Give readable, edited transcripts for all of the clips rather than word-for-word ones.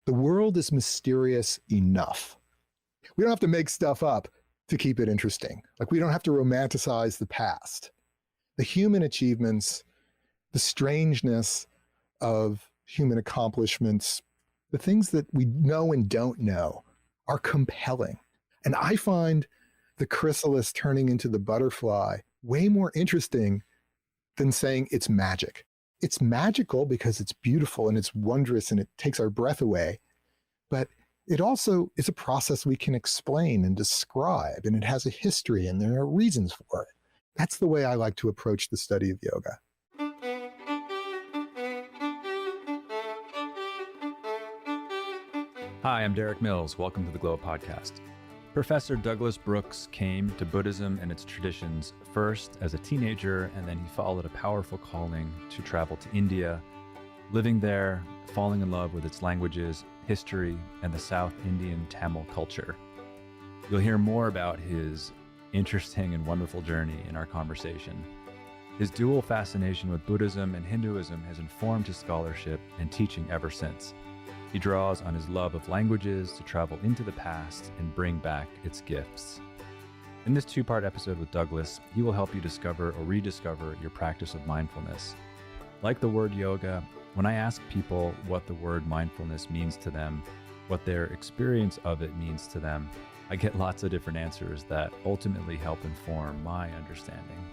The world is mysterious enough. We don't have to make stuff up to keep it interesting. Like, we don't have to romanticize the past. The human achievements, the strangeness of human accomplishments, the things that we know and don't know are compelling. And I find the chrysalis turning into the butterfly way more interesting than saying it's magic. It's magical because it's beautiful and it's wondrous and it takes our breath away. But it also is a process we can explain and describe, and it has a history and there are reasons for it. That's the way I like to approach the study of yoga. Hi, I'm Derek Mills. Welcome to the Glow Podcast. Professor Douglas Brooks came to Buddhism and its traditions first as a teenager, and then he followed a powerful calling to travel to India, living there, falling in love with its languages, history, and the South Indian Tamil culture. You'll hear more about his interesting and wonderful journey in our conversation. His dual fascination with Buddhism and Hinduism has informed his scholarship and teaching ever since. He draws on his love of languages to travel into the past and bring back its gifts. In this two-part episode with Douglas, he will help you discover or rediscover your practice of mindfulness. Like the word yoga, when I ask people what the word mindfulness means to them, what their experience of it means to them, I get lots of different answers that ultimately help inform my understanding.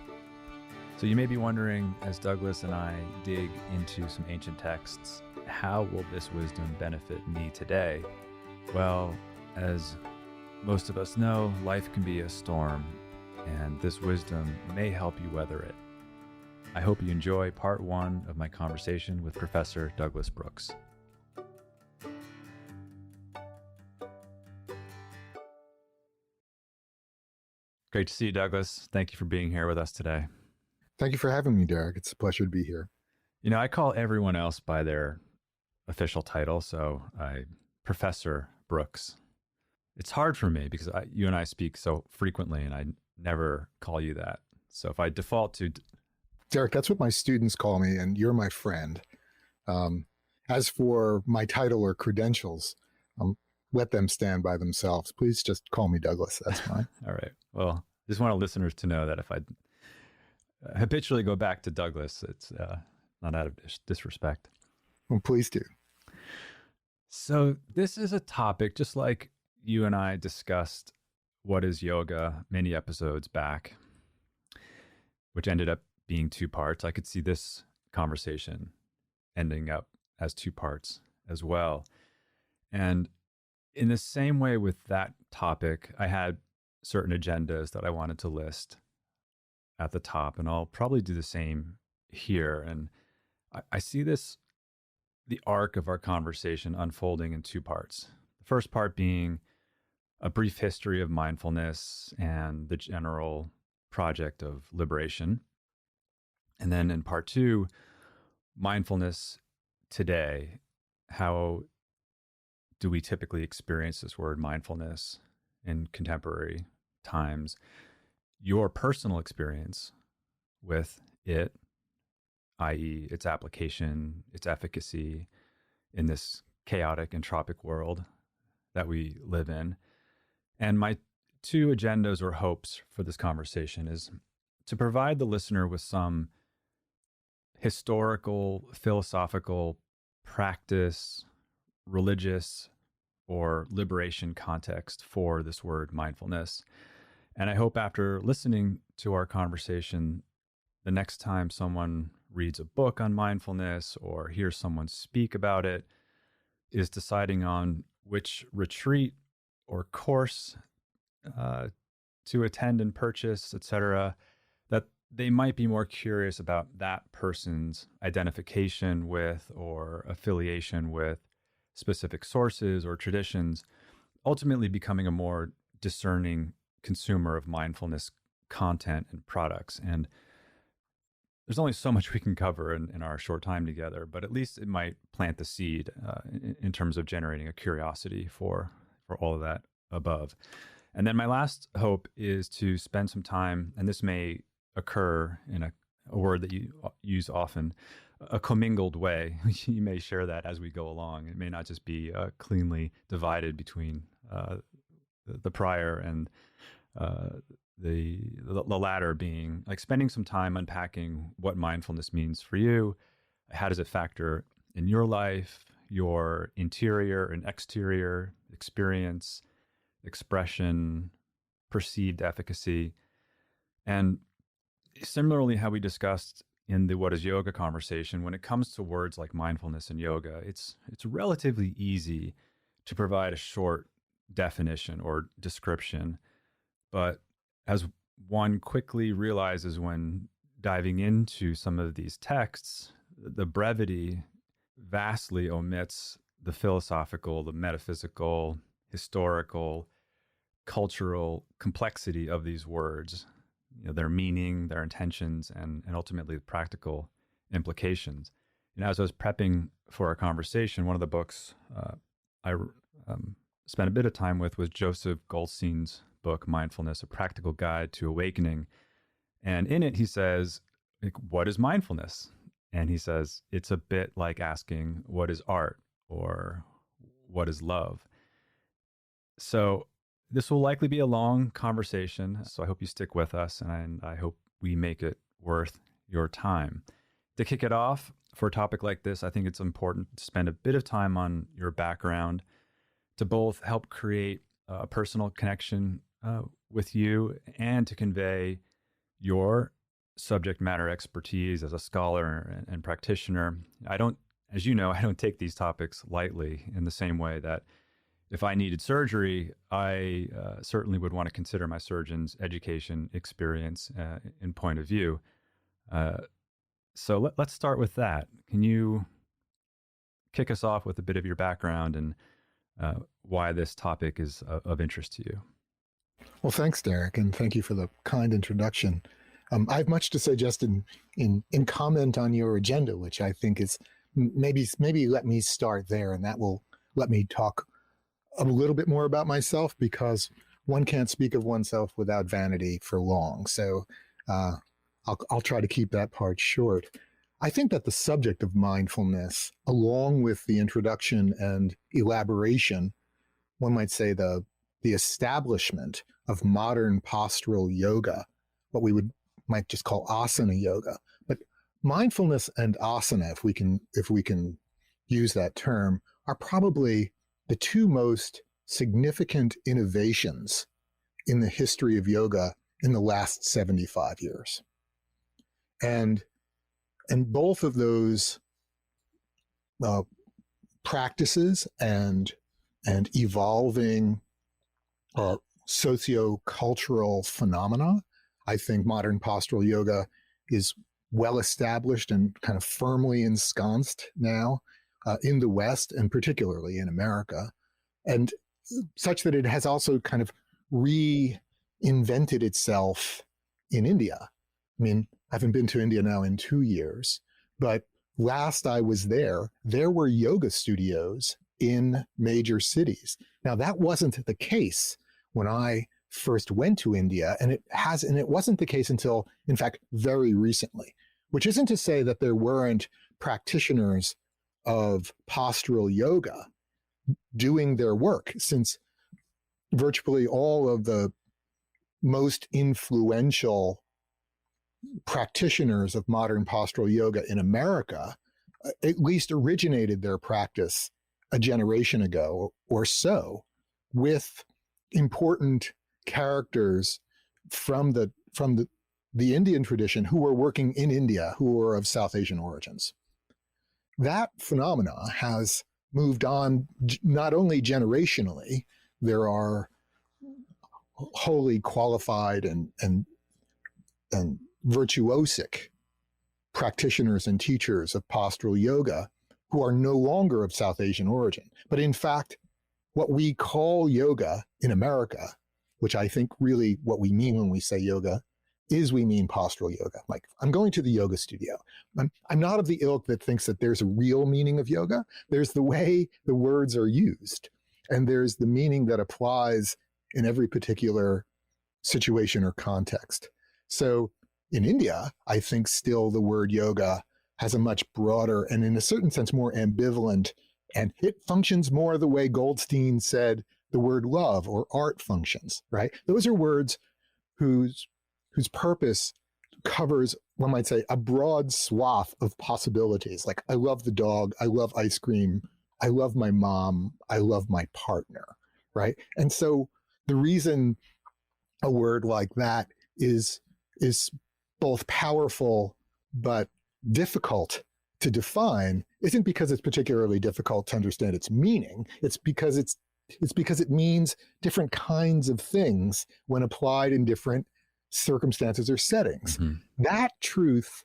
So you may be wondering, as Douglas and I dig into some ancient texts, how will this wisdom benefit me today? Well, as most of us know, life can be a storm, and this wisdom may help you weather it. I hope you enjoy part one of my conversation with Professor Douglas Brooks. Great to see you, Douglas. Thank you for being here with us today. Thank you for having me, Derek. It's a pleasure to be here. You know, I call everyone else by their official title, so Professor Brooks. It's hard for me because you and I speak so frequently, and I never call you that. So if I default to... Derek, that's what my students call me, and you're my friend. As for my title or credentials, let them stand by themselves. Please just call me Douglas. That's fine. All right. Well, just want our listeners to know that if I habitually go back to Douglas, it's not out of disrespect. Well, please do. So this is a topic, just like you and I discussed what is yoga many episodes back, which ended up being two parts. I could see this conversation ending up as two parts as well. And in the same way with that topic, I had certain agendas that I wanted to list at the top, and I'll probably do the same here. And I see the arc of our conversation unfolding in two parts. The first part being a brief history of mindfulness and the general project of liberation. And then in part two, mindfulness today. How do we typically experience this word mindfulness in contemporary times? Your personal experience with it, i.e., its application, its efficacy in this chaotic, entropic world that we live in. And my two agendas or hopes for this conversation is to provide the listener with some historical, philosophical practice, religious, or liberation context for this word mindfulness. And I hope after listening to our conversation, the next time someone reads a book on mindfulness or hears someone speak about it, is deciding on which retreat or course to attend and purchase, etc., that they might be more curious about that person's identification with or affiliation with specific sources or traditions, ultimately becoming a more discerning consumer of mindfulness content and products. And there's only so much we can cover in our short time together, but at least it might plant the seed in terms of generating a curiosity for all of that above. And then my last hope is to spend some time, and this may occur in a word that you use often, a commingled way. You may share that as we go along. It may not just be cleanly divided between the prior and the latter, being like spending some time unpacking what mindfulness means for you. How does it factor in your life, your interior and exterior experience, expression, perceived efficacy? And similarly, how we discussed in the What is Yoga conversation, when it comes to words like mindfulness and yoga, it's relatively easy to provide a short definition or description. But as one quickly realizes when diving into some of these texts, the brevity vastly omits the philosophical, the metaphysical, historical, cultural complexity of these words, their meaning, their intentions, and ultimately the practical implications. As I was prepping for our conversation, one of the books I spent a bit of time with was Joseph Goldstein's book, Mindfulness, A Practical Guide to Awakening. And in it, he says, what is mindfulness? And he says, it's a bit like asking, what is art or what is love? So this will likely be a long conversation, so I hope you stick with us, and I hope we make it worth your time. To kick it off, for a topic like this, I think it's important to spend a bit of time on your background to both help create a personal connection with you and to convey your subject matter expertise as a scholar and practitioner. As you know, I don't take these topics lightly in the same way that if I needed surgery, I certainly would want to consider my surgeon's education, experience, and point of view. So let's start with that. Can you kick us off with a bit of your background and why this topic is of interest to you? Well, thanks, Derek, and thank you for the kind introduction. I have much to say just in comment on your agenda, which I think is maybe let me start there, and that will let me talk a little bit more about myself, because one can't speak of oneself without vanity for long. So I'll try to keep that part short. I think that the subject of mindfulness, along with the introduction and elaboration, one might say the establishment of modern postural yoga, what we might just call asana yoga, but mindfulness and asana, if we can use that term, are probably the two most significant innovations in the history of yoga in the last 75 years. And both of those practices and evolving socio-cultural phenomena, I think modern postural yoga is well established and kind of firmly ensconced now in the West, and particularly in America, and such that it has also kind of reinvented itself in India. I mean, I haven't been to India now in 2 years, but last I was there were yoga studios in major cities. Now, that wasn't the case when I first went to India, and it wasn't the case until, in fact, very recently, which isn't to say that there weren't practitioners of postural yoga doing their work, since virtually all of the most influential practitioners of modern postural yoga in America at least originated their practice a generation ago or so with important characters from the Indian tradition who were working in India, who were of South Asian origins. That phenomena has moved on not only generationally. There are wholly qualified and virtuosic practitioners and teachers of postural yoga who are no longer of South Asian origin. But in fact, what we call yoga in America, which I think really what we mean when we say yoga, is we mean postural yoga. Like, I'm going to the yoga studio. I'm not of the ilk that thinks that there's a real meaning of yoga. There's the way the words are used, and there's the meaning that applies in every particular situation or context. So in India, I think still the word yoga has a much broader and, in a certain sense, more ambivalent, and it functions more the way Goldstein said the word love or art functions, right? Those are words whose purpose covers, one might say, a broad swath of possibilities. Like, I love the dog, I love ice cream, I love my mom, I love my partner, right? And so the reason a word like that is both powerful but difficult to define isn't because it's particularly difficult to understand its meaning. It's because it means different kinds of things when applied in different circumstances or settings. Mm-hmm. That truth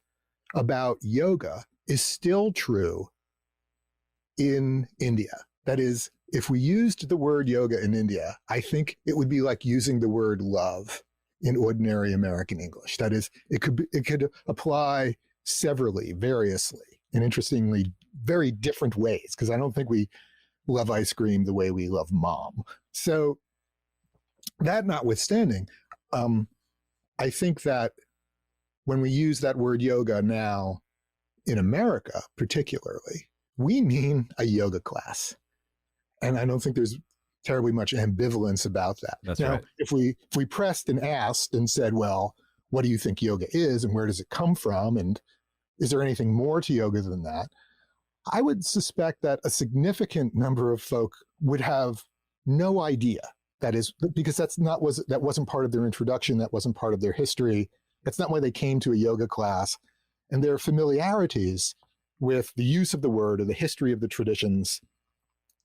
about yoga is still true in India. That is, if we used the word yoga in India, I think it would be like using the word love in ordinary American English. That is, it could apply severally, variously, and interestingly, very different ways, because I don't think we love ice cream the way we love mom. So that notwithstanding, I think that when we use that word yoga now in America, particularly, we mean a yoga class. And I don't think there's terribly much ambivalence about that. That's now, right. If we pressed and asked and said, well, what do you think yoga is and where does it come from? And is there anything more to yoga than that? I would suspect that a significant number of folk would have no idea. That is, because that wasn't part of their introduction, that wasn't part of their history. That's not why they came to a yoga class. And their familiarities with the use of the word or the history of the traditions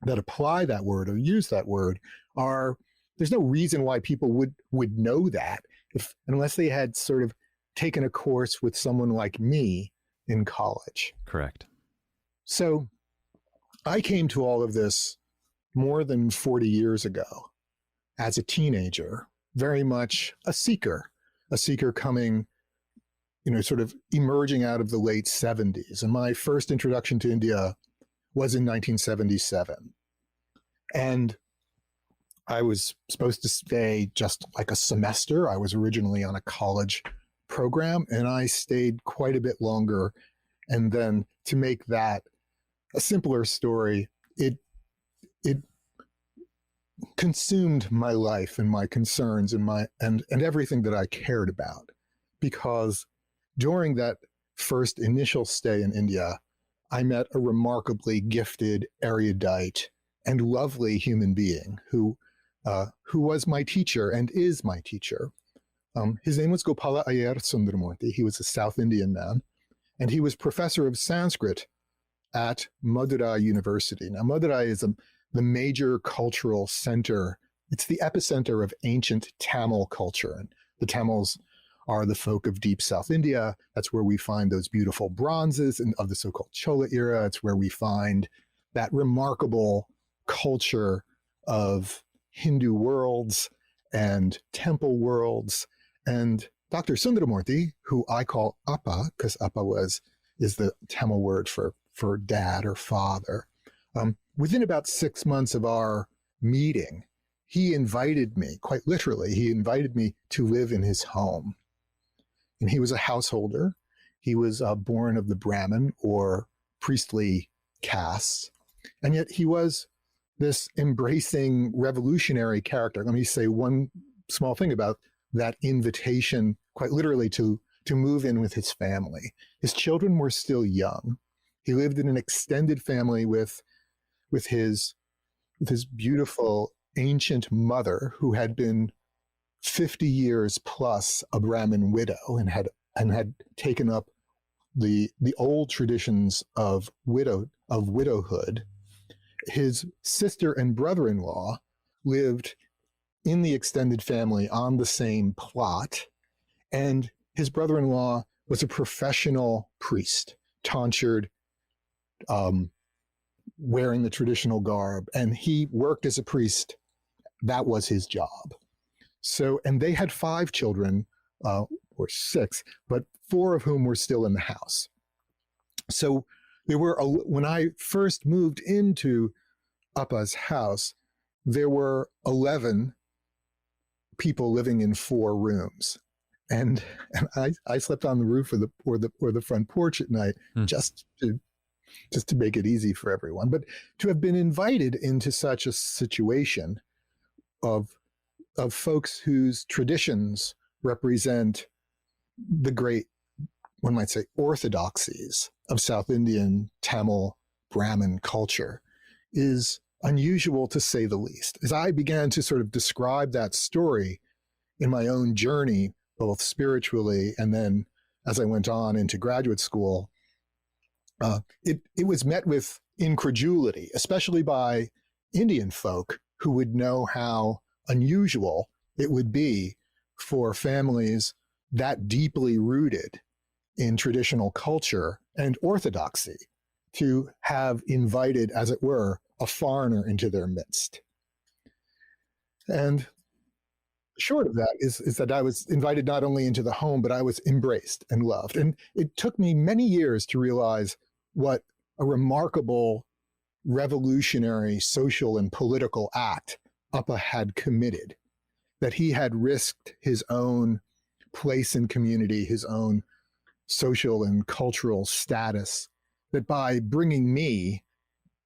that apply that word or use that word there's no reason why people would know that unless they had sort of taken a course with someone like me in college. Correct. So I came to all of this more than 40 years ago as a teenager, very much a seeker coming, sort of emerging out of the late 70s. And my first introduction to India was in 1977. And I was supposed to stay just like a semester. I was originally on a college program, and I stayed quite a bit longer. And then, to make that a simpler story, it consumed my life and my concerns and everything that I cared about. Because during that first initial stay in India, I met a remarkably gifted, erudite, and lovely human being who was my teacher and is my teacher. His name was Gopala Aiyar Sundaramoorthy. He was a South Indian man, and he was professor of Sanskrit at Madurai University. Now, Madurai is the major cultural center. It's the epicenter of ancient Tamil culture. And the Tamils are the folk of deep South India. That's where we find those beautiful bronzes of the so-called Chola era. It's where we find that remarkable culture of Hindu worlds and temple worlds. And Dr. Sundaramoorthy, who I call Appa, because Appa is the Tamil word for dad or father, within about 6 months of our meeting, he invited me, quite literally, to live in his home. And he was a householder. He was born of the Brahmin or priestly caste. And yet he was this embracing revolutionary character. Let me say one small thing about that invitation, quite literally, to move in with his family. His children were still young. He lived in an extended family with his beautiful ancient mother, who had been 50 years plus a Brahmin widow and had taken up the old traditions of widowhood. His sister and brother-in-law lived in the extended family on the same plot, and his brother-in-law was a professional priest, tonsured, wearing the traditional garb, and he worked as a priest. That was his job. So, and they had 5 children, or 6, but 4 of whom were still in the house. So there were, when I first moved into Appa's house, there were 11 people living in 4 rooms. and I slept on the roof or the front porch at night, just to make it easy for everyone. But to have been invited into such a situation of folks whose traditions represent the great, one might say, orthodoxies of South Indian, Tamil, Brahmin culture is unusual, to say the least. As I began to sort of describe that story in my own journey, both spiritually and then as I went on into graduate school, it was met with incredulity, especially by Indian folk who would know how unusual it would be for families that deeply rooted in traditional culture and orthodoxy to have invited, as it were, a foreigner into their midst. And short of that is that I was invited not only into the home, but I was embraced and loved. And it took me many years to realize what a remarkable revolutionary social and political act Appa had committed, that he had risked his own place in community, his own social and cultural status, that by bringing me,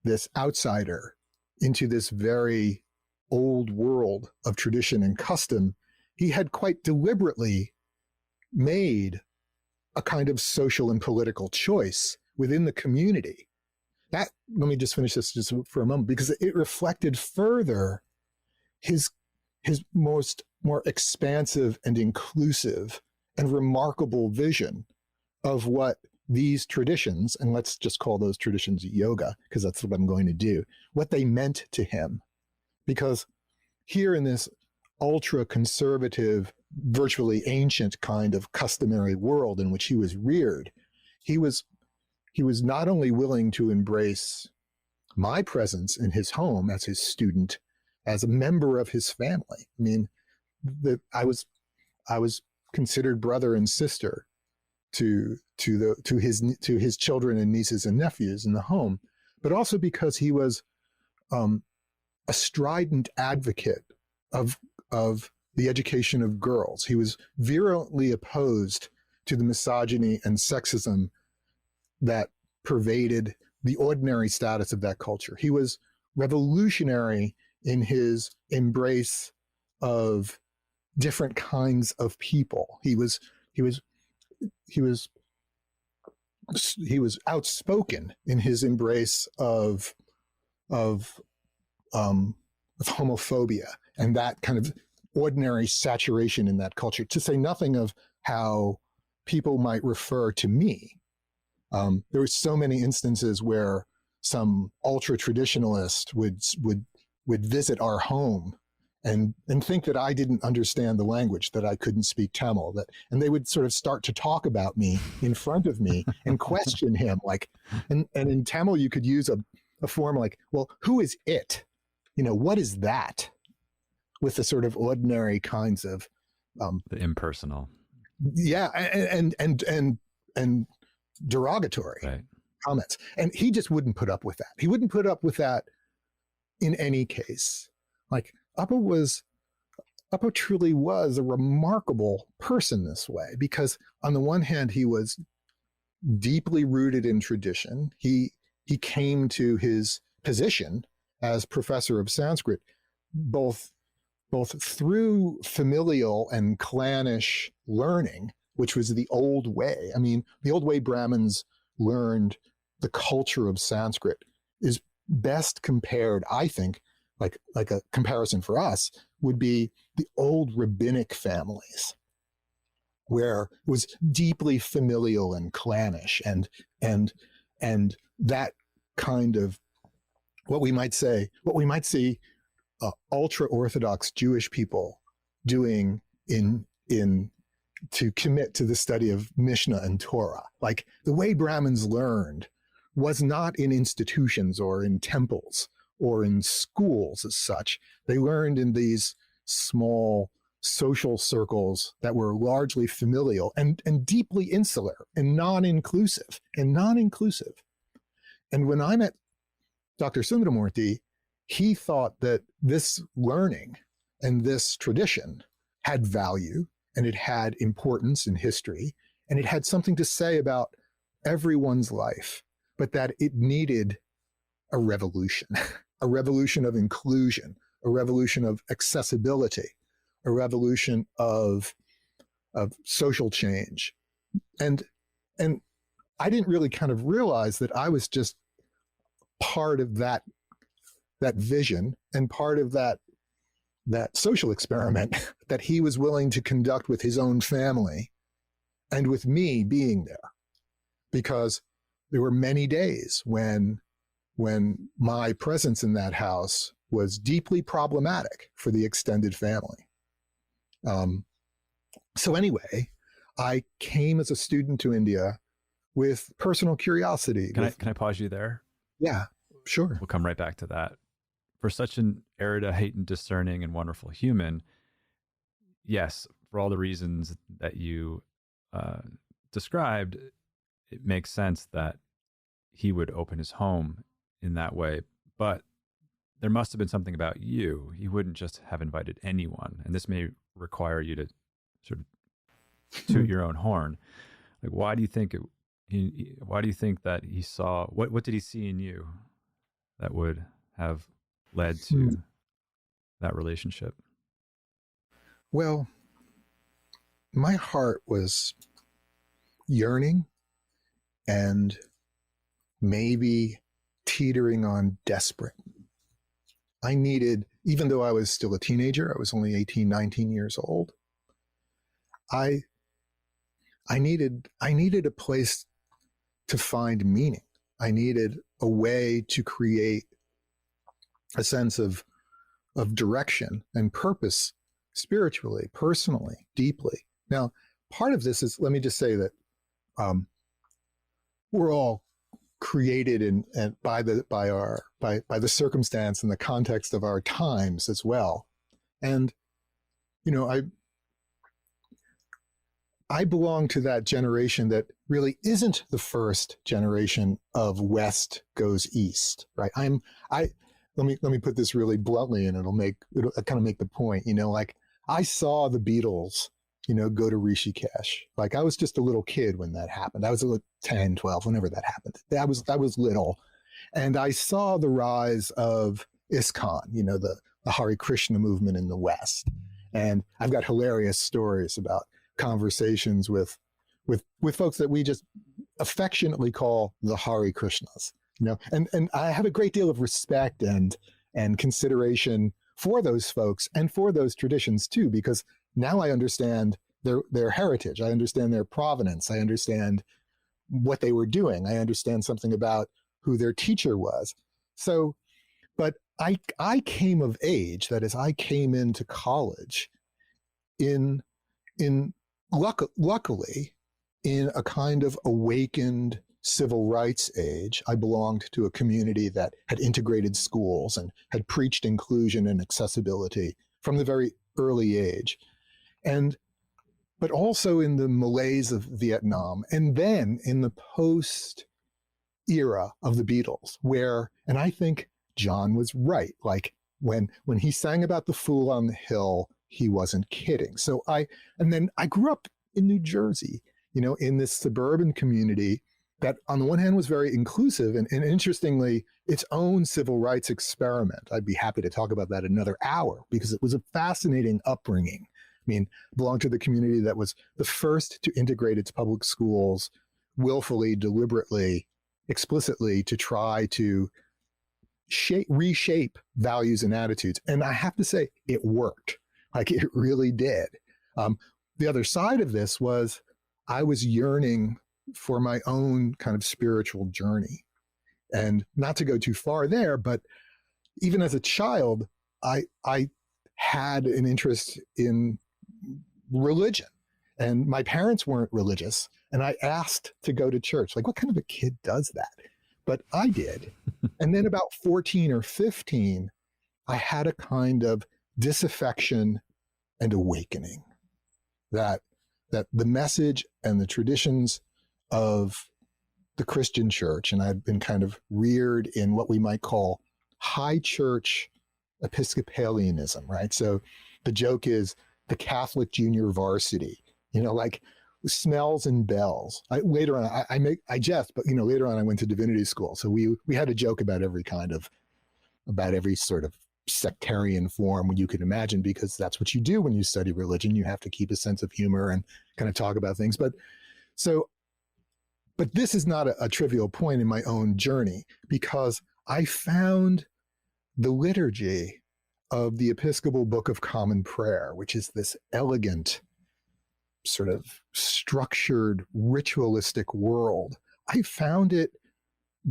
this outsider, into this very old world of tradition and custom, he had quite deliberately made a kind of social and political choice within the community. That, let me just finish this just for a moment, because it reflected further his more expansive and inclusive and remarkable vision of what these traditions, and let's just call those traditions yoga, because that's what I'm going to do, what they meant to him. Because here in this ultra-conservative, virtually ancient kind of customary world in which he was reared, he was not only willing to embrace my presence in his home as his student, as a member of his family. I mean, I was considered brother and sister to his children and nieces and nephews in the home, but also because he was a strident advocate of the education of girls. He was virulently opposed to the misogyny and sexism that pervaded the ordinary status of that culture. He was revolutionary in his embrace of different kinds of people. He was outspoken in his embrace of homophobia and that kind of ordinary saturation in that culture, to say nothing of how people might refer to me. There were so many instances where some ultra-traditionalist would visit our home and think that I didn't understand the language, that I couldn't speak Tamil, and they would sort of start to talk about me in front of me and question him, like, and in Tamil you could use a form like, well, who is it? What is that? With the sort of ordinary kinds of the impersonal, yeah, and derogatory comments, and he just wouldn't put up with that. He wouldn't put up with that in any case. Like, Appa truly was a remarkable person this way, because on the one hand, he was deeply rooted in tradition. He came to his position as professor of Sanskrit both through familial and clannish learning, which was the old way. I mean, the old way Brahmins learned the culture of Sanskrit is best compared, I think, like a comparison for us would be the old rabbinic families, where it was deeply familial and clannish, and that kind of what we might see ultra-Orthodox Jewish people doing to commit to the study of Mishnah and Torah. Like, the way Brahmins learned was not in institutions or in temples or in schools as such. They learned in these small social circles that were largely familial and deeply insular and non-inclusive. And when I met Dr. Sundaramurthy, he thought that this learning and this tradition had value and it had importance in history, and it had something to say about everyone's life, but that it needed a revolution, a revolution of inclusion, a revolution of accessibility, a revolution of social change. And I didn't really kind of realize that I was just part of that vision and part of that social experiment that he was willing to conduct with his own family and with me being there. Because there were many days when my presence in that house was deeply problematic for the extended family. So anyway, I came as a student to India with personal curiosity. Can I pause you there? Yeah, sure. We'll come right back to that. For such an erudite and discerning and wonderful human, yes, for all the reasons that you described, it makes sense that he would open his home in that way. But there must have been something about you. He wouldn't just have invited anyone. And this may require you to sort of toot your own horn. Like, why do you think that he saw, what did he see in you that would have led to that relationship? Well, my heart was yearning and maybe teetering on desperate. I needed, even though I was still a teenager, I was only 18, 19 years old, I needed a place to find meaning. I needed a way to create a sense of direction and purpose spiritually, personally, deeply. Now, part of this is, let me just say that we're all created and by the circumstance and the context of our times as well. And I belong to that generation that really isn't the first generation of West goes East, right? Let me put this really bluntly, and it'll kind of make the point. Like, I saw the Beatles, go to Rishikesh. Like, I was just a little kid when that happened. I was 10, 12, whenever that happened. I was little, and I saw the rise of ISKCON, the Hare Krishna movement in the West. And I've got hilarious stories about conversations with folks that we just affectionately call the Hare Krishnas, and I have a great deal of respect and consideration for those folks and for those traditions too, because now I understand their heritage. I understand their provenance. I understand what they were doing. I understand something about who their teacher was. So, but I came of age, that is, I came into college luckily, in a kind of awakened civil rights age. I belonged to a community that had integrated schools and had preached inclusion and accessibility from the very early age. But also in the malaise of Vietnam, and then in the post era of the Beatles, and I think John was right. Like, when he sang about the fool on the hill, he wasn't kidding. So and then I grew up in New Jersey, in this suburban community that on the one hand was very inclusive and interestingly, its own civil rights experiment. I'd be happy to talk about that another hour because it was a fascinating upbringing. I mean, I belonged to the community that was the first to integrate its public schools willfully, deliberately, explicitly to try to reshape values and attitudes. And I have to say, it worked. Like, it really did. The other side of this was I was yearning for my own kind of spiritual journey. And not to go too far there, but even as a child, I had an interest in religion. And my parents weren't religious. And I asked to go to church. Like, what kind of a kid does that? But I did. And then about 14 or 15, I had a kind of disaffection and awakening that the message and the traditions of the Christian church, and I've been kind of reared in what we might call high church Episcopalianism, right? So the joke is the Catholic junior varsity, like smells and bells. Later on, I jest, but later on I went to divinity school. So we had a joke about every sort of sectarian form you could imagine, because that's what you do when you study religion. You have to keep a sense of humor and kind of talk about things. But this is not a trivial point in my own journey, because I found the liturgy of the Episcopal Book of Common Prayer, which is this elegant, sort of structured, ritualistic world. I found it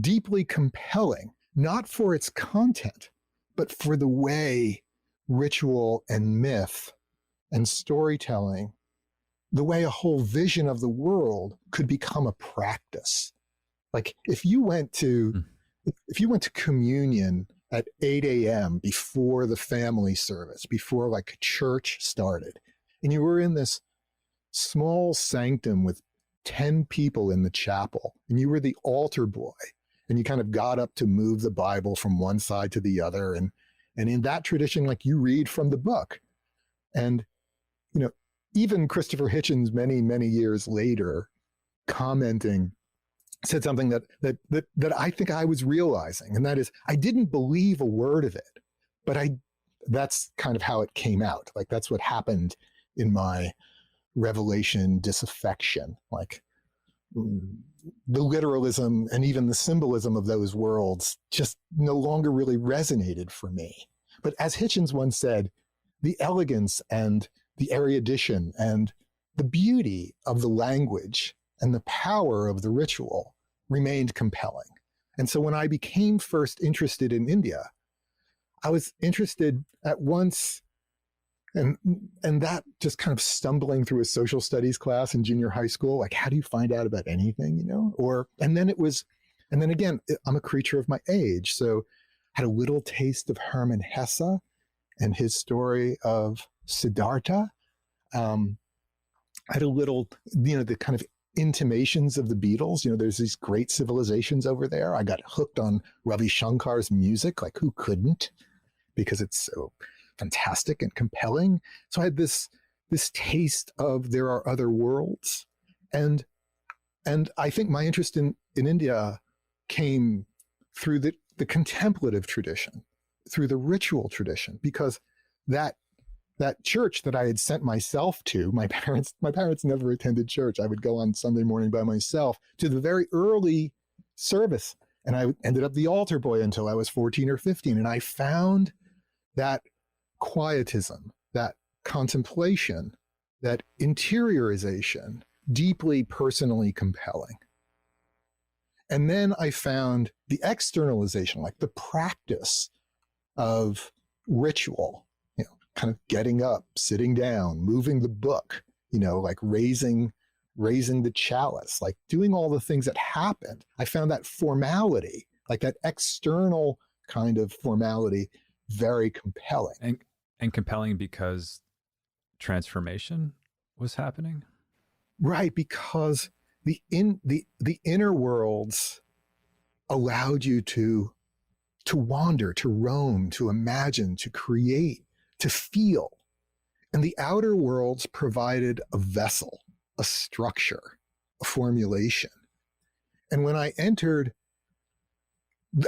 deeply compelling, not for its content, but for the way ritual and myth and storytelling, the way a whole vision of the world could become a practice. Like if you went to communion at 8 a.m. before the family service, before like church started, and you were in this small sanctum with 10 people in the chapel, and you were the altar boy, and you kind of got up to move the Bible from one side to the other. And in that tradition, like you read from the book. And, even Christopher Hitchens, many, many years later, commenting, said something that I think I was realizing. And that is, I didn't believe a word of it, but that's kind of how it came out. Like that's what happened in my revelation disaffection. Like the literalism and even the symbolism of those worlds just no longer really resonated for me. But as Hitchens once said, the elegance and the erudition and the beauty of the language and the power of the ritual remained compelling. And so when I became first interested in India, I was interested at once, and that just kind of stumbling through a social studies class in junior high school, like how do you find out about anything, and then again, I'm a creature of my age. So I had a little taste of Hermann Hesse and his story of Siddhartha. I had a little, the kind of intimations of the Beatles. There's these great civilizations over there. I got hooked on Ravi Shankar's music, like who couldn't? Because it's so fantastic and compelling. So I had this taste of there are other worlds. And I think my interest in India came through the contemplative tradition, through the ritual tradition, because that church that I had sent myself to, my parents never attended church. I would go on Sunday morning by myself to the very early service, and I ended up the altar boy until I was 14 or 15. And I found that quietism, that contemplation, that interiorization deeply personally compelling. And then I found the externalization, like the practice of ritual, kind of getting up, sitting down, moving the book, like raising the chalice, like doing all the things that happened. I found that formality, like that external kind of formality, very compelling. And compelling because transformation was happening? Right, because the inner worlds allowed you to wander, to roam, to imagine, to create, to feel. And the outer worlds provided a vessel, a structure, a formulation. And when I entered,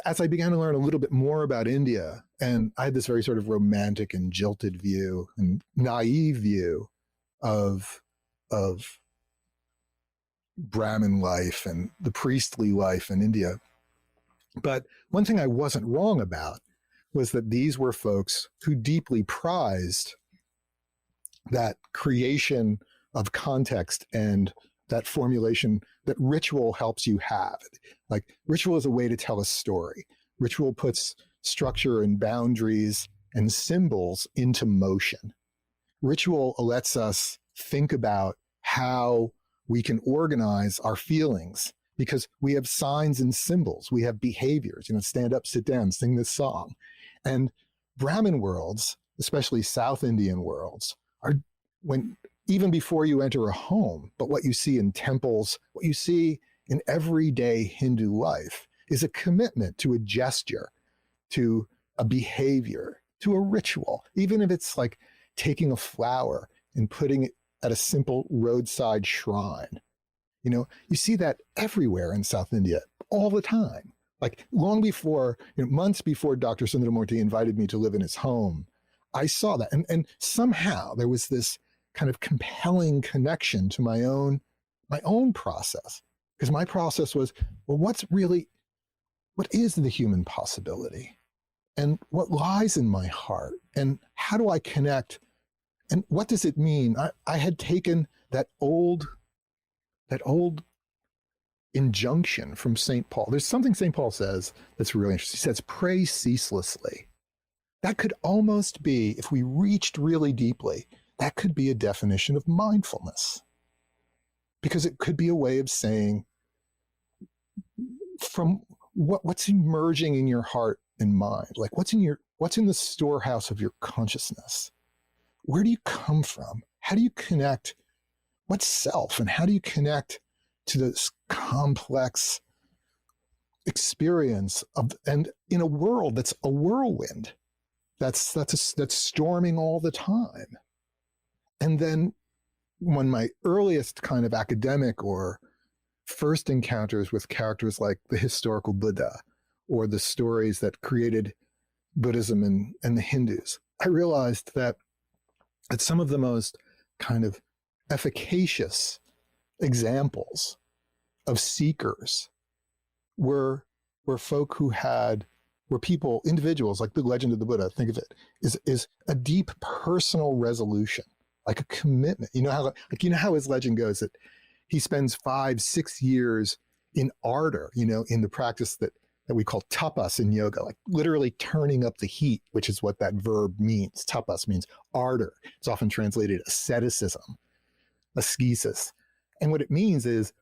as I began to learn a little bit more about India, and I had this very sort of romantic and jilted view and naive view of Brahmin life and the priestly life in India. But one thing I wasn't wrong about was that these were folks who deeply prized that creation of context and that formulation that ritual helps you have. Like ritual is a way to tell a story. Ritual puts structure and boundaries and symbols into motion. Ritual lets us think about how we can organize our feelings because we have signs and symbols. We have behaviors, stand up, sit down, sing this song. And Brahmin worlds, especially South Indian worlds, are even before you enter a home, but what you see in temples, what you see in everyday Hindu life is a commitment to a gesture, to a behavior, to a ritual, even if it's like taking a flower and putting it at a simple roadside shrine. You see that everywhere in South India all the time. Like long before, months before Dr. Sundaramoorthy invited me to live in his home, I saw that. And somehow there was this kind of compelling connection to my own process. Because my process was, well, what is the human possibility? And what lies in my heart? And how do I connect? And what does it mean? I had taken that old injunction from St. Paul. There's something St. Paul says that's really interesting. He says, pray ceaselessly. That could almost be, if we reached really deeply, that could be a definition of mindfulness. Because it could be a way of saying, from what's emerging in your heart and mind, like what's in the storehouse of your consciousness? Where do you come from? How do you connect? What's self? And how do you connect to this complex experience and in a world that's a whirlwind, that's storming all the time? And then when my earliest kind of academic or first encounters with characters like the historical Buddha or the stories that created Buddhism and the Hindus, I realized that some of the most kind of efficacious examples of seekers were folk who were people, individuals, like the legend of the Buddha, think of it, is a deep personal resolution, like a commitment. You know how his legend goes that he spends 5-6 years in ardor, in the practice that we call tapas in yoga, like literally turning up the heat, which is what that verb means. Tapas means ardor. It's often translated asceticism, ascesis. And what it means is,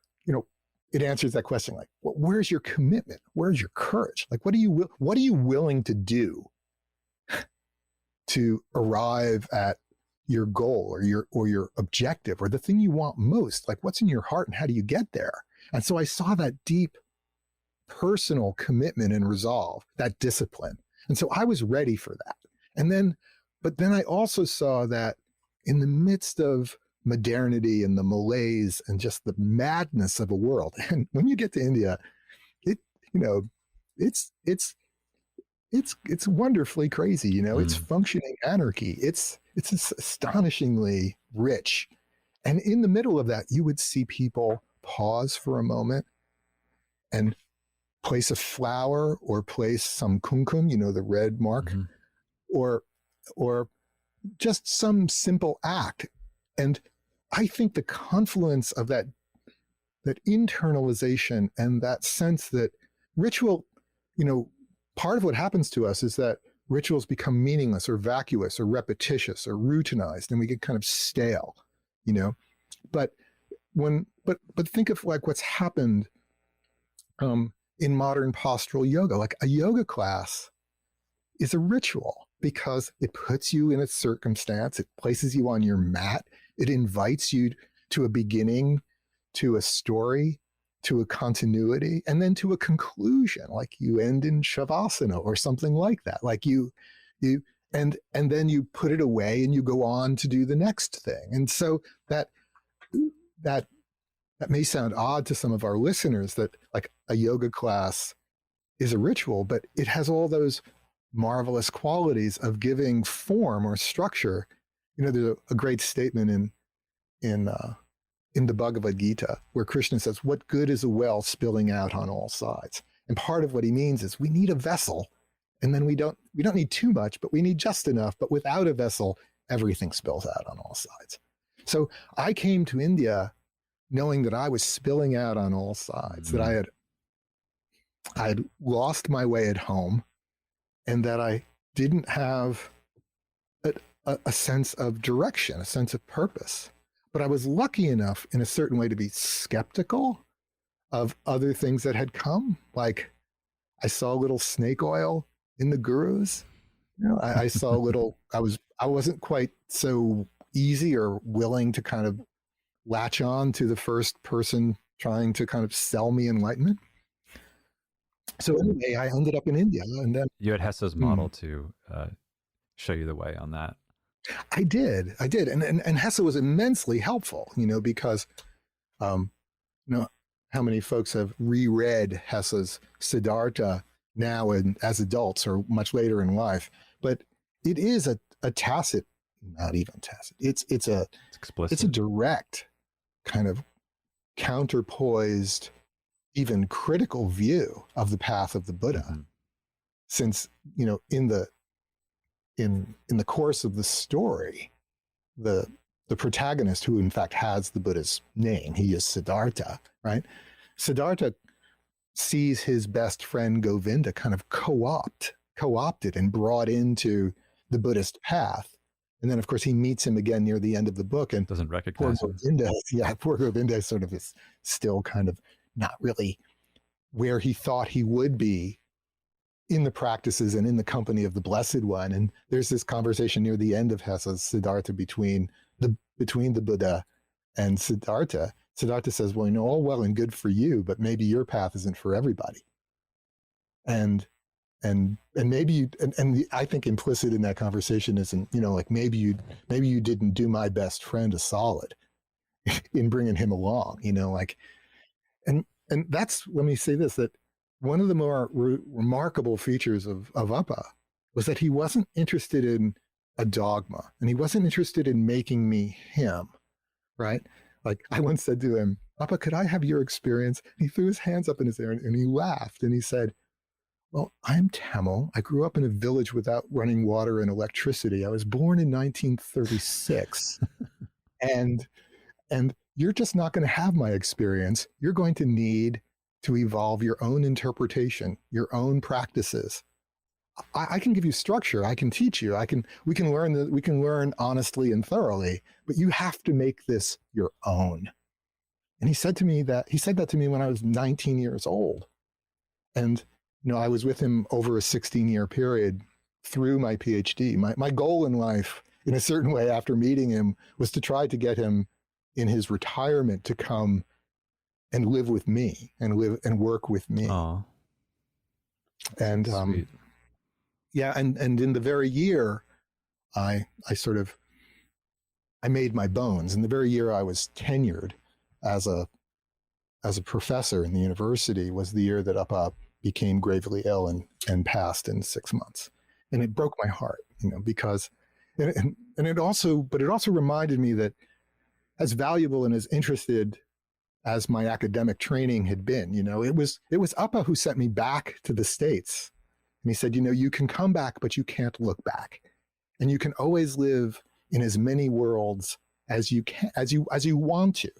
it answers that question, like, well, where's your commitment? Where's your courage? Like, what are you willing to do to arrive at your goal or your objective or the thing you want most? Like, what's in your heart and how do you get there? And so I saw that deep personal commitment and resolve, that discipline. And so I was ready for that. But then I also saw that in the midst of modernity and the malaise and just the madness of a world, and when you get to India, it's wonderfully crazy. It's functioning anarchy. It's astonishingly rich. And in the middle of that, you would see people pause for a moment and place a flower or place some kumkum, the red mark, or just some simple act. And I think the confluence of that internalization and that sense that ritual, part of what happens to us is that rituals become meaningless or vacuous or repetitious or routinized, and we get kind of stale, But think of like what's happened in modern postural yoga. Like a yoga class is a ritual because it puts you in a circumstance, it places you on your mat, it invites you to a beginning, to a story, to a continuity, and then to a conclusion, like you end in shavasana or something like that. Like and then you put it away and you go on to do the next thing. And so that may sound odd to some of our listeners, that like a yoga class is a ritual, but it has all those marvelous qualities of giving form or structure. There's a great statement in the Bhagavad Gita where Krishna says, "What good is a well spilling out on all sides?" And part of what he means is we need a vessel, and then we don't need too much, but we need just enough. But without a vessel, everything spills out on all sides. So I came to India knowing that I was spilling out on all sides, that I had lost my way at home, and that I didn't have a sense of direction, a sense of purpose. But I was lucky enough in a certain way to be skeptical of other things that had come. Like I saw a little snake oil in the gurus. I saw a little, I wasn't quite so easy or willing to kind of latch on to the first person trying to kind of sell me enlightenment. So anyway, I ended up in India, and then you had Hesse's model to show you the way on that. I did. And Hesse was immensely helpful, because, um, how many folks have reread Hesse's Siddhartha now and as adults or much later in life, but it is a tacit, not even tacit. It's explicit. a direct kind of counterpoised, even critical view of the path of the Buddha. Mm-hmm. Since, in the course of the story, the protagonist, who in fact has the Buddha's name, he is Siddhartha, right? Siddhartha sees his best friend Govinda kind of co-opted and brought into the Buddhist path. And then, of course, he meets him again near the end of the book and doesn't recognize him. Poor Govinda sort of is still kind of not really where he thought he would be in the practices and in the company of the Blessed One. And there's this conversation near the end of Hesse's Siddhartha between the Buddha and Siddhartha. Siddhartha says, well, all well and good for you, but maybe your path isn't for everybody. And maybe I think implicit in that conversation isn't, like maybe you didn't do my best friend a solid in bringing him along, and that's, let me say this, that one of the more remarkable features of Appa was that he wasn't interested in a dogma, and he wasn't interested in making me him, right? Like I once said to him, Appa, could I have your experience? And he threw his hands up in his air and he laughed and he said, well, I'm Tamil. I grew up in a village without running water and electricity. I was born in 1936. and you're just not going to have my experience. You're going to need to evolve your own interpretation, your own practices. I can give you structure. I can teach you. We can learn honestly and thoroughly, but you have to make this your own. And he said that to me when I was 19 years old. And, I was with him over a 16-year period through my PhD. My goal in life, in a certain way, after meeting him, was to try to get him in his retirement to come and live with me and work with me. Aww. And Sweet. And in the very year I made my bones, in the very year I was tenured as a professor in the university, was the year that Appa became gravely ill and passed in 6 months. And it broke my heart, because it also reminded me that, as valuable and as interested as my academic training had been, it was Appa who sent me back to the States. And he said, you can come back, but you can't look back. And you can always live in as many worlds as you can, as you want to.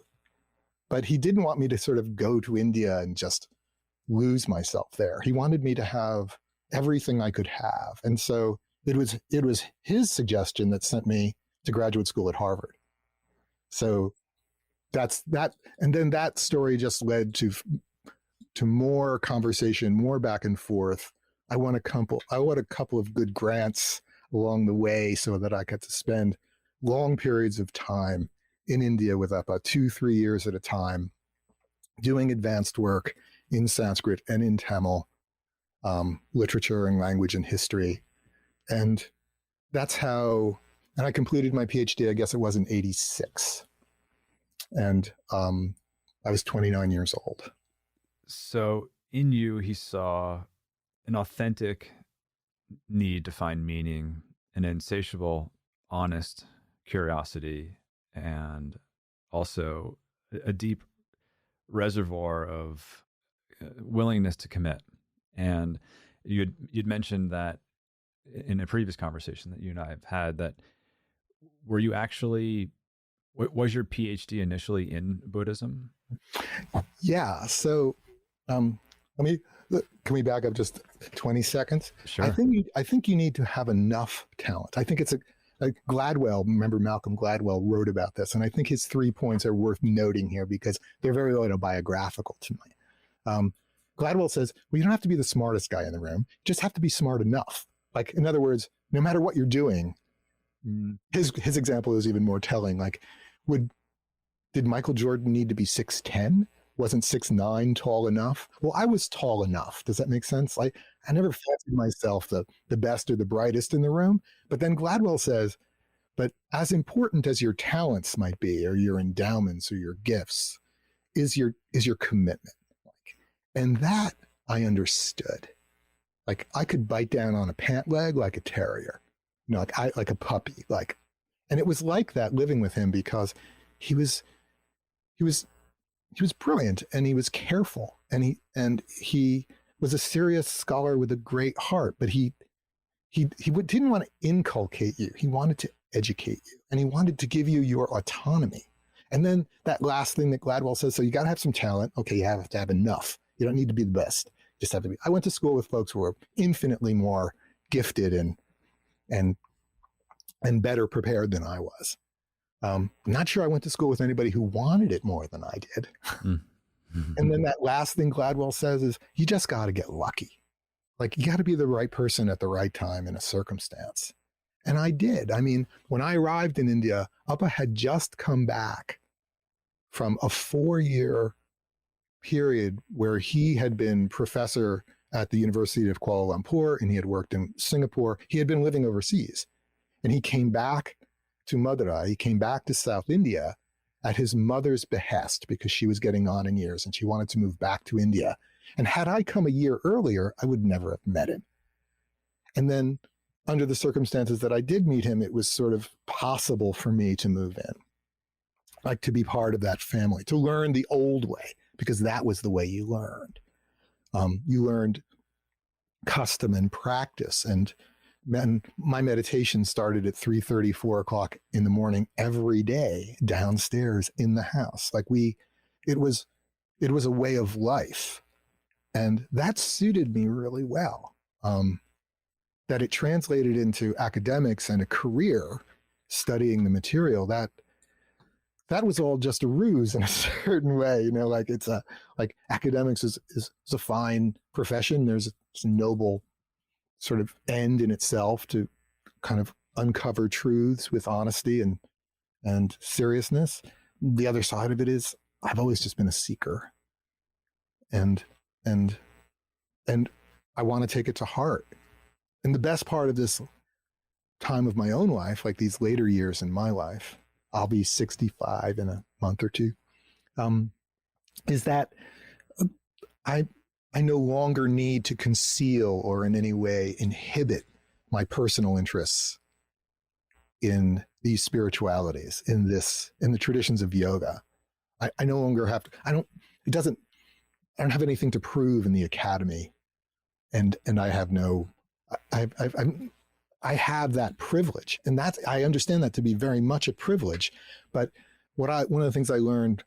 But he didn't want me to sort of go to India and just lose myself there. He wanted me to have everything I could have. And so it was his suggestion that sent me to graduate school at Harvard. So that's that. And then that story just led to more conversation, more back and forth. I won a couple of good grants along the way so that I got to spend long periods of time in India with Appa, 2-3 years at a time, doing advanced work in Sanskrit and in Tamil, literature and language and history. And that's how, and I completed my PhD, I guess it was in 86. And I was 29 years old. So in you, he saw an authentic need to find meaning, an insatiable, honest curiosity, and also a deep reservoir of willingness to commit. And you'd mentioned that in a previous conversation that you and I have had, that was your PhD initially in Buddhism? Yeah. So can we back up just 20 seconds? Sure. I think you need to have enough talent. I think it's Gladwell, remember Malcolm Gladwell wrote about this, and I think his 3 points are worth noting here because they're very autobiographical to me. Gladwell says, well, you don't have to be the smartest guy in the room. You just have to be smart enough. Like, in other words, no matter what you're doing, his example is even more telling. Like, did Michael Jordan need to be 6'10"? Wasn't 6'9" tall enough? Well, I was tall enough. Does that make sense? I never fancied myself the best or the brightest in the room. But then Gladwell says, But as important as your talents might be, or your endowments, or your gifts, is your commitment. And that I understood. Like I could bite down on a pant leg like a terrier, like a puppy. And it was like that living with him, because he was brilliant, and he was careful, and he was a serious scholar with a great heart. But he didn't want to inculcate you. He wanted to educate you, and he wanted to give you your autonomy. And then that last thing that Gladwell says, so you got to have some talent. Okay, you have to have enough. You don't need to be the best. You just have to be. I went to school with folks who were infinitely more gifted and better prepared than I was. I'm not sure I went to school with anybody who wanted it more than I did. And then that last thing Gladwell says is, you just got to get lucky. Like you got to be the right person at the right time in a circumstance. And I did. I mean, when I arrived in India, Appa had just come back from a 4-year period where he had been professor at the University of Kuala Lumpur, and he had worked in Singapore. He had been living overseas, and he came back to Madurai. He came back to South India at his mother's behest, because she was getting on in years and she wanted to move back to India. And had I come a year earlier, I would never have met him. And then under the circumstances that I did meet him, it was sort of possible for me to move in, like to be part of that family, to learn the old way, because that was the way you learned. You learned custom and practice. And my meditation started at 3:30, 4 o'clock in the morning every day downstairs in the house. It was a way of life. And that suited me really well. That it translated into academics and a career studying the material, that was all just a ruse in a certain way. Like academics is a fine profession. There's a noble sort of end in itself to kind of uncover truths with honesty and seriousness. The other side of it is, I've always just been a seeker, and I want to take it to heart. And the best part of this time of my own life, like these later years in my life, I'll be 65 in a month or two, is that I no longer need to conceal or in any way inhibit my personal interests in these spiritualities, in the traditions of yoga. I no longer have to, I don't have anything to prove in the academy. And I have I have that privilege, and I understand that to be very much a privilege. But one of the things I learned,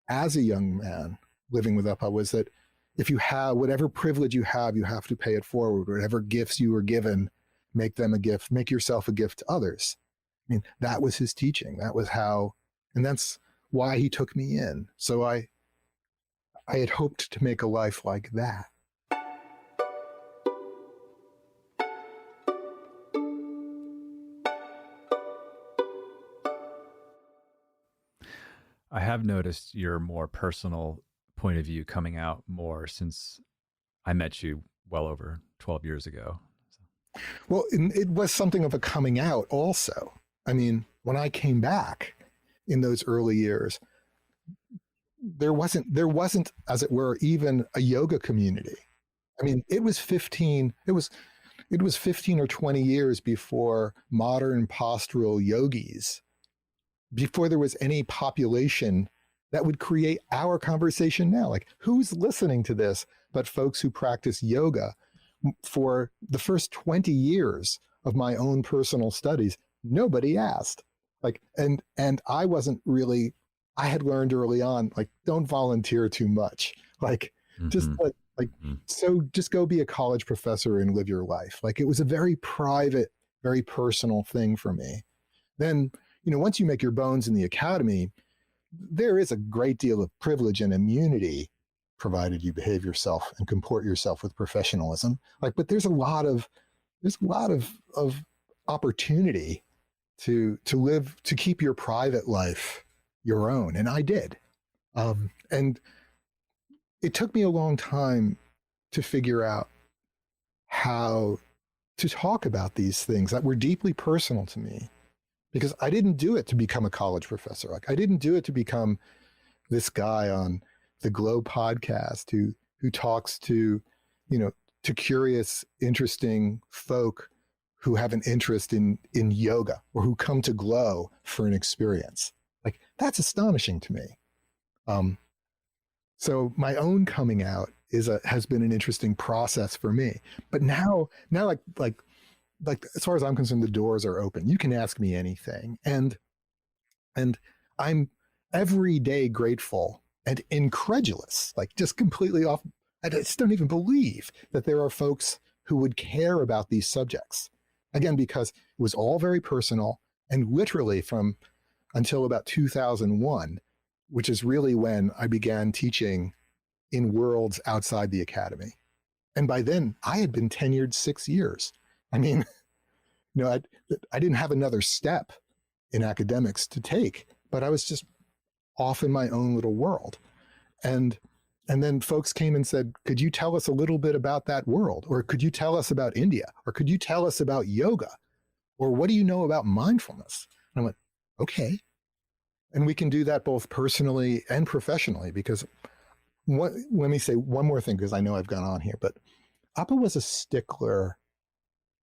as a young man living with Appa, was that if you have whatever privilege you have to pay it forward. Whatever gifts you were given, make them a gift, make yourself a gift to others. I mean, that was his teaching. That was how, and that's why he took me in. So I had hoped to make a life like that. I have noticed your more personal point of view coming out more since I met you well over 12 years ago. Well, it was something of a coming out also. I mean, when I came back in those early years, there wasn't, as it were, even a yoga community. I mean, it was 15 or 20 years before modern postural yogis, before there was any population that would create our conversation now. Like, who's listening to this but folks who practice yoga? For the first 20 years of my own personal studies, nobody asked. And I wasn't really, I had learned early on, don't volunteer too much. So just go be a college professor and live your life. It was a very private, very personal thing for me. Then, once you make your bones in the academy, there is a great deal of privilege and immunity, provided you behave yourself and comport yourself with professionalism. But there's a lot of opportunity to live, to keep your private life your own. And I did. And it took me a long time to figure out how to talk about these things that were deeply personal to me because I didn't do it to become a college professor. Like I didn't do it to become this guy on the Glow podcast who talks to, you know, to curious, interesting folk who have an interest in yoga or who come to Glow for an experience. Like that's astonishing to me. So my own coming out has been an interesting process for me. But now like as far as I'm concerned, the doors are open. You can ask me anything, and I'm every day grateful and incredulous, like just completely off. I just don't even believe that there are folks who would care about these subjects. Again, because it was all very personal, and literally from until about 2001, which is really when I began teaching in worlds outside the academy. And by then, I had been tenured 6 years. I mean, you know, I didn't have another step in academics to take, but I was just off in my own little world. And then folks came and said, could you tell us a little bit about that world? Or could you tell us about India? Or could you tell us about yoga? Or what do you know about mindfulness? And I went, okay. And we can do that both personally and professionally, because let me say one more thing, because I know I've gone on here, but Appa was a stickler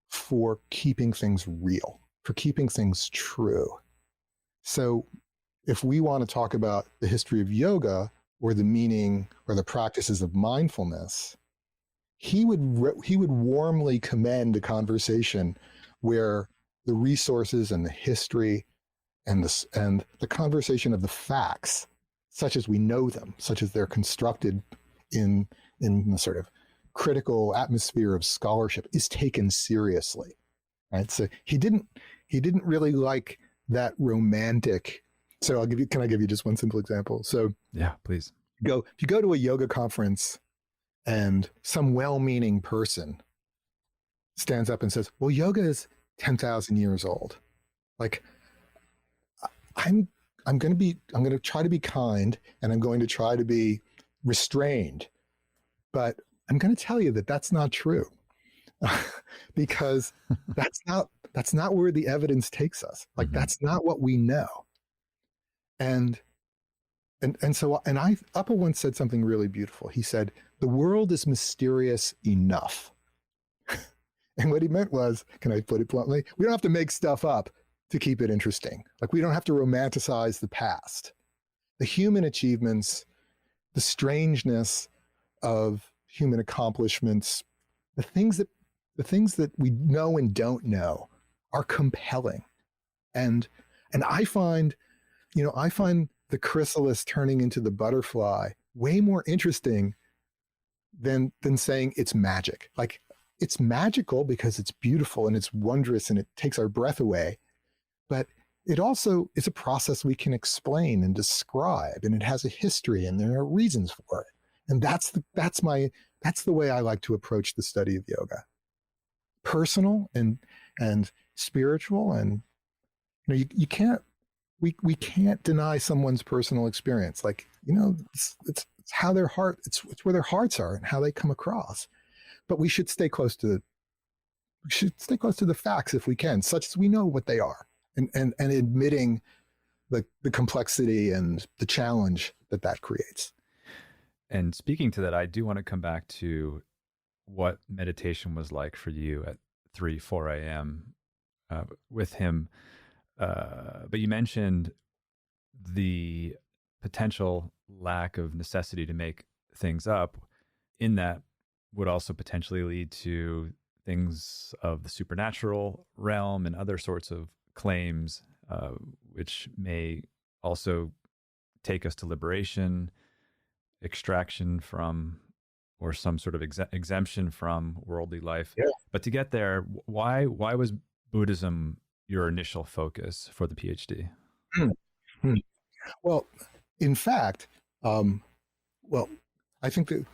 for keeping things real, for keeping things true. So if we want to talk about the history of yoga or the meaning or the practices of mindfulness, he would warmly commend a conversation where the resources and the history and the conversation of the facts, such as we know them, such as they're constructed in the sort of critical atmosphere of scholarship, is taken seriously. Right? So he didn't really like that romantic. So can I give you just one simple example? So yeah, please. If you go to a yoga conference and some well-meaning person stands up and says, well, yoga is 10,000 years old. Like, I'm going to try to be kind, and I'm going to try to be restrained, but I'm going to tell you that that's not true. Because that's not where the evidence takes us. Like, mm-hmm. That's not what we know. And Appa once said something really beautiful. He said, the world is mysterious enough. And what he meant was, can I put it bluntly? We don't have to make stuff up to keep it interesting. Like, we don't have to romanticize the past. The human achievements, the strangeness of human accomplishments, the things that we know and don't know are compelling. And I find the chrysalis turning into the butterfly way more interesting than saying it's magic. Like, it's magical because it's beautiful and it's wondrous and it takes our breath away. But it also is a process we can explain and describe, and it has a history, and there are reasons for it. And that's the way I like to approach the study of yoga. Personal and spiritual, and you can't we can't deny someone's personal experience. Like, it's how their heart, it's where their hearts are and how they come across. But we should stay close to the facts if we can, such as we know what they are. And admitting the complexity and the challenge that creates. And speaking to that, I do want to come back to what meditation was like for you at 4 a.m. With him. But you mentioned the potential lack of necessity to make things up. In that would also potentially lead to things of the supernatural realm and other sorts of claims, which may also take us to liberation, extraction from, or some sort of exemption from worldly life. Yeah. But to get there, why was Buddhism your initial focus for the PhD? Well, in fact, I think that,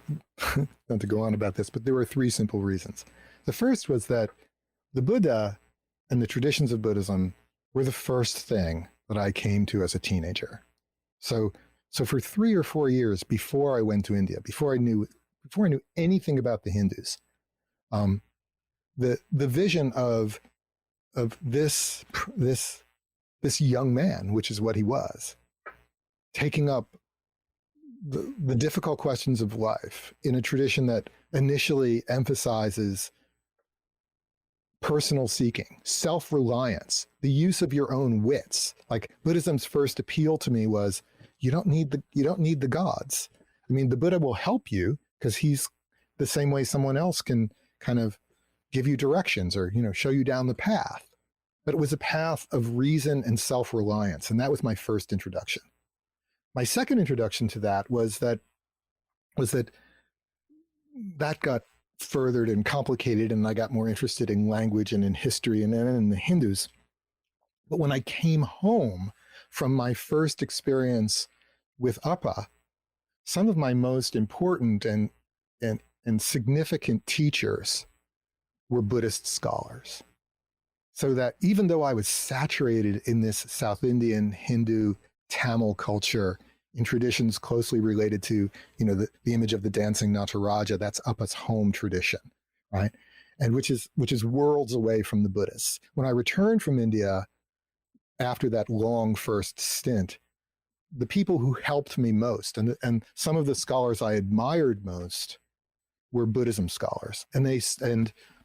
not to go on about this, but there were 3 simple reasons. The first was that the Buddha and the traditions of Buddhism were the first thing that I came to as a teenager. So for 3 or 4 years before I went to India, before I knew anything about the Hindus, the vision of this this young man, which is what he was, taking up the difficult questions of life in a tradition that initially emphasizes personal seeking, self-reliance, the use of your own wits. Like Buddhism's first appeal to me was, you don't need the gods. I mean, the Buddha will help you because he's the same way someone else can kind of give you directions or, show you down the path. But it was a path of reason and self-reliance. And that was my first introduction. My second introduction to that was that got furthered and complicated, and I got more interested in language and in history and then in the Hindus. But when I came home from my first experience with Appa, some of my most important and significant teachers were Buddhist scholars. So that even though I was saturated in this South Indian, Hindu, Tamil culture, in traditions closely related to, the image of the dancing Nataraja, that's Appa's home tradition, right? And which is worlds away from the Buddhists. When I returned from India after that long first stint, the people who helped me most and some of the scholars I admired most were Buddhism scholars. And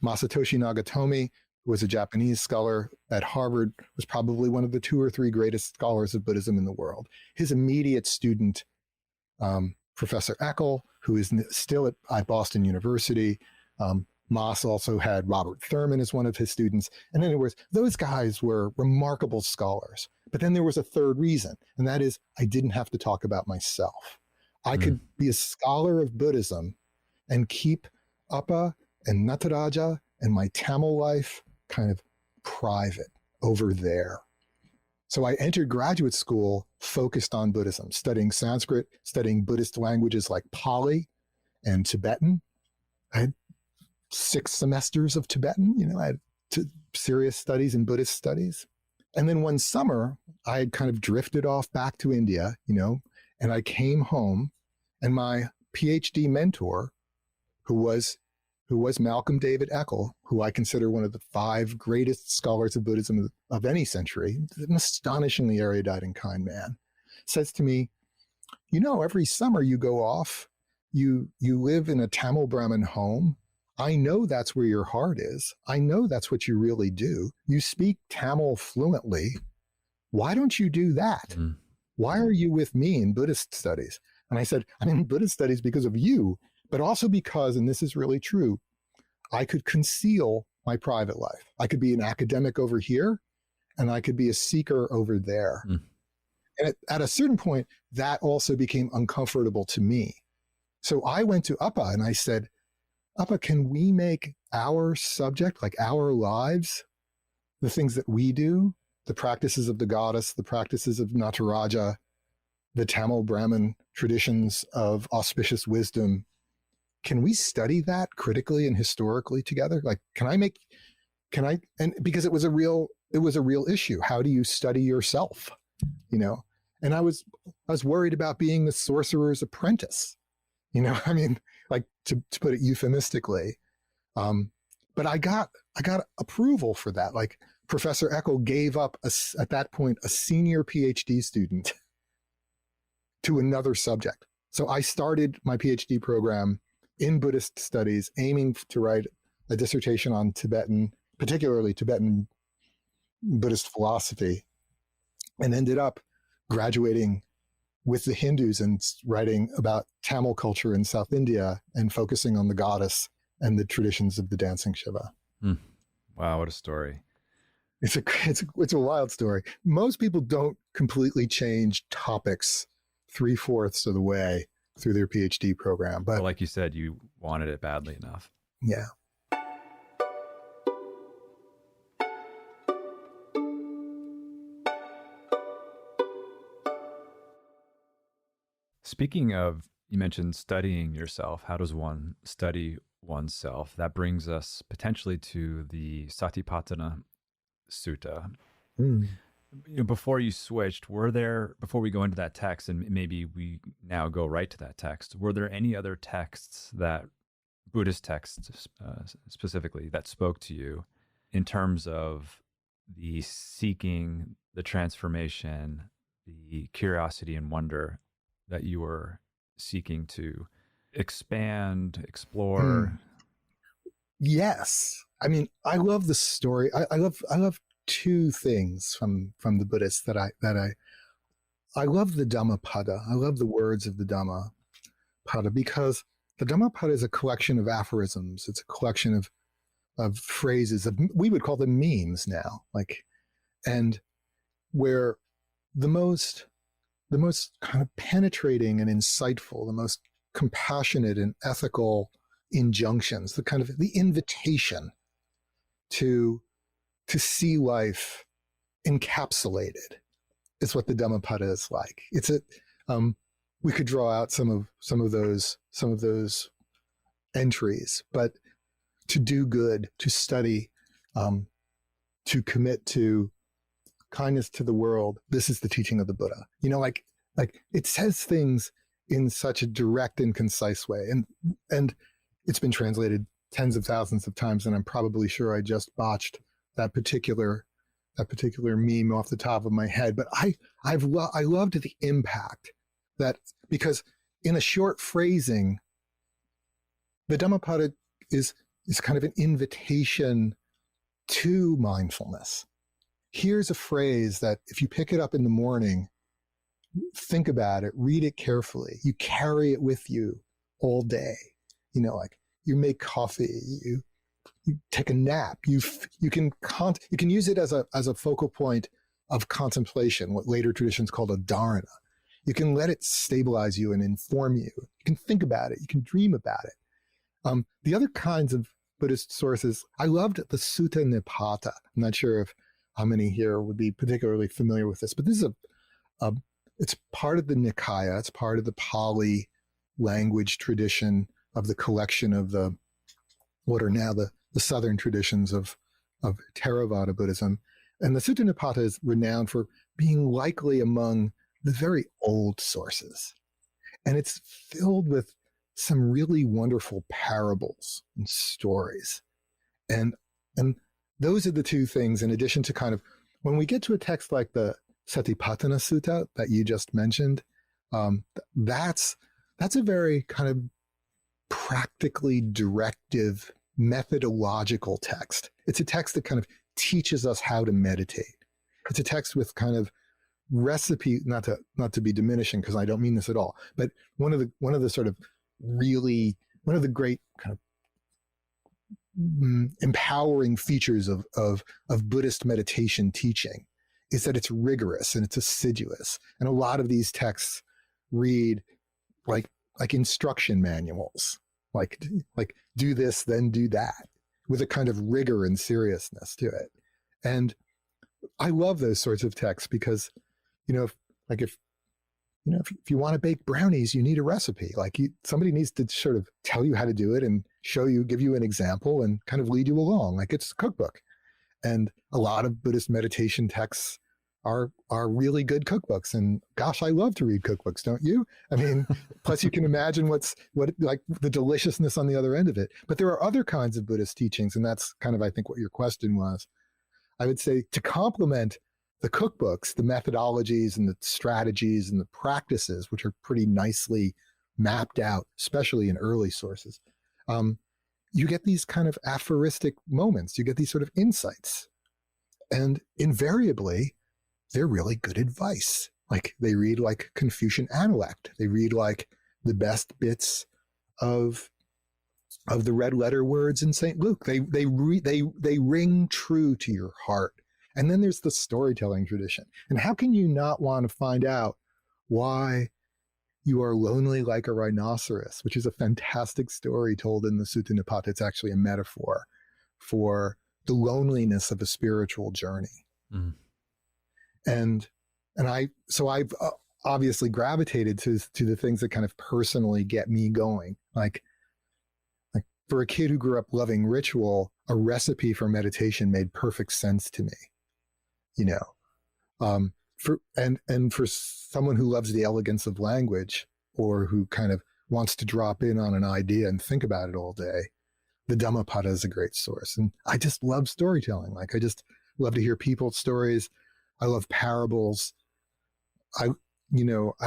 Masatoshi Nagatomi, who was a Japanese scholar at Harvard, was probably one of the 2 or 3 greatest scholars of Buddhism in the world. His immediate student, Professor Eckel, who is still at Boston University. Moss also had Robert Thurman as one of his students. And then those guys were remarkable scholars. But then there was a third reason, and that is I didn't have to talk about myself. I could be a scholar of Buddhism and keep Appa and Nataraja and my Tamil life kind of private over there. So I entered graduate school focused on Buddhism, studying Sanskrit, studying Buddhist languages like Pali and Tibetan. I had 6 semesters of Tibetan, I had serious studies in Buddhist studies. And then one summer, I had kind of drifted off back to India, and I came home, and my PhD mentor, who was Malcolm David Eckel, who I consider one of the 5 greatest scholars of Buddhism of any century, an astonishingly erudite and kind man, says to me, every summer you go off, you live in a Tamil Brahmin home. I know that's where your heart is. I know that's what you really do. You speak Tamil fluently. Why don't you do that? Why are you with me in Buddhist studies? And I said, I'm in Buddhist studies because of you, but also because, and this is really true, I could conceal my private life. I could be an academic over here, and I could be a seeker over there. And at a certain point, that also became uncomfortable to me. So I went to Appa and I said, Appa, can we make our subject, like our lives, the things that we do, the practices of the goddess, the practices of Nataraja, the Tamil Brahmin traditions of auspicious wisdom, can we study that critically and historically together? Like, and because it was a real issue. How do you study yourself? And I was worried about being the sorcerer's apprentice, like to put it euphemistically. But I got approval for that. Like Professor Eckel gave up at that point a senior PhD student to another subject. So I started my PhD program in Buddhist studies, aiming to write a dissertation on Tibetan, particularly Tibetan Buddhist philosophy, and ended up graduating with the Hindus and writing about Tamil culture in South India and focusing on the goddess and the traditions of the dancing Shiva. Wow, what a story. It's a wild story. Most people don't completely change topics 3/4 of the way through their PhD program. But like you said, you wanted it badly enough. Yeah. Speaking of, you mentioned studying yourself. How does one study oneself? That brings us potentially to the Satipatthana Sutta. Before you switched, before we go into that text, and maybe we now go right to that text, were there any other texts Buddhist texts specifically, that spoke to you in terms of the seeking, the transformation, the curiosity and wonder that you were seeking to expand, explore. Yes. I mean, I love the story. I love two things from the Buddhists I love the Dhammapada. I love the words of the Dhammapada because the Dhammapada is a collection of aphorisms. It's a collection of phrases we would call them memes now, and where the most kind of penetrating and insightful, the most compassionate and ethical injunctions, the invitation to see life encapsulated is what the Dhammapada is like. We could draw out some of those entries, but to do good, to study, to commit to kindness to the world, this is the teaching of the Buddha. It says things in such a direct and concise way, and it's been translated tens of thousands of times, and I'm probably sure I just botched that particular meme off the top of my head. But I loved the impact that, because in a short phrasing, the Dhammapada is kind of an invitation to mindfulness. Here's a phrase that if you pick it up in the morning, think about it, read it carefully, you carry it with you all day. You make coffee, you take a nap, you can use it as a focal point of contemplation, what later traditions called a dharana. You can let it stabilize you and inform you. You can think about it, you can dream about it. The other kinds of Buddhist sources, I loved the Sutta Nipata. I'm not sure how many here would be particularly familiar with this, but this is it's part of the Nikaya, it's part of the Pali language tradition of the collection of what are now the southern traditions of Theravada Buddhism. And the Sutta Nipata is renowned for being likely among the very old sources. And it's filled with some really wonderful parables and stories. And those are the two things, in addition to kind of, when we get to a text like the Satipatthana Sutta that you just mentioned, that's a very kind of practically directive, methodological text. It's a text that kind of teaches us how to meditate. It's a text with kind of recipe, not to be diminishing, because I don't mean this at all, but one of the sort of really, one of the great kind of empowering features of Buddhist meditation teaching is that it's rigorous and it's assiduous. And a lot of these texts read like instruction manuals, like do this, then do that, with a kind of rigor and seriousness to it. And I love those sorts of texts because, if you want to bake brownies, you need a recipe. Somebody needs to sort of tell you how to do it and show you, give you an example and kind of lead you along. Like it's a cookbook. And a lot of Buddhist meditation texts are really good cookbooks. And gosh, I love to read cookbooks, don't you? I mean, plus you can imagine what the deliciousness on the other end of it. But there are other kinds of Buddhist teachings, and that's kind of, I think, what your question was. I would say, to complement the cookbooks, the methodologies and the strategies and the practices, which are pretty nicely mapped out, especially in early sources, you get these kind of aphoristic moments. You get these sort of insights. And invariably, they're really good advice. Like they read like Confucian Analect. They read like the best bits of the red letter words in St. Luke. They ring true to your heart. And then there's the storytelling tradition. And how can you not want to find out why you are lonely like a rhinoceros, which is a fantastic story told in the Sutta Nipata. It's actually a metaphor for the loneliness of a spiritual journey. Mm. And I've obviously gravitated to the things that kind of personally get me going. Like for a kid who grew up loving ritual, a recipe for meditation made perfect sense to me. For someone who loves the elegance of language, or who kind of wants to drop in on an idea and think about it all day, the Dhammapada is a great source. And I just love storytelling. Like I just love to hear people's stories. I love parables. I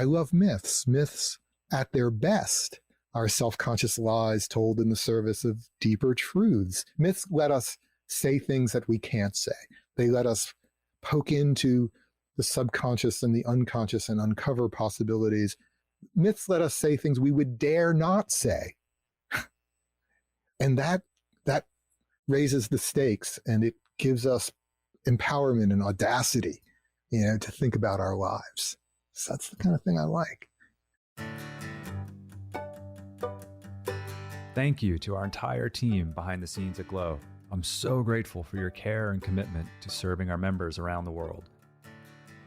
love myths. Myths at their best are self-conscious lies told in the service of deeper truths. Myths let us say things that we can't say. They let us poke into the subconscious and the unconscious and uncover possibilities. Myths let us say things we would dare not say. And that raises the stakes, and it gives us empowerment and audacity, to think about our lives. So that's the kind of thing I like. Thank you to our entire team behind the scenes at Glow. I'm so grateful for your care and commitment to serving our members around the world.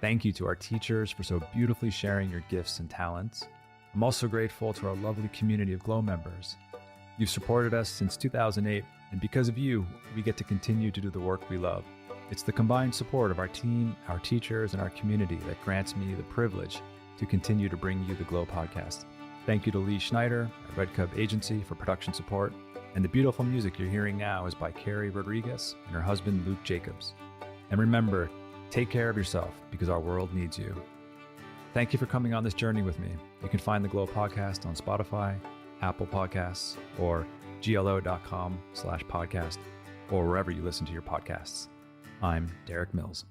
Thank you to our teachers for so beautifully sharing your gifts and talents. I'm also grateful to our lovely community of Glow members. You've supported us since 2008, and because of you, we get to continue to do the work we love. It's the combined support of our team, our teachers, and our community that grants me the privilege to continue to bring you the Glow podcast. Thank you to Lee Schneider at Red Cub Agency for production support. And the beautiful music you're hearing now is by Carrie Rodriguez and her husband, Luke Jacobs. And remember, take care of yourself because our world needs you. Thank you for coming on this journey with me. You can find the Glow podcast on Spotify, Apple Podcasts, or glo.com/podcast, or wherever you listen to your podcasts. I'm Derek Mills.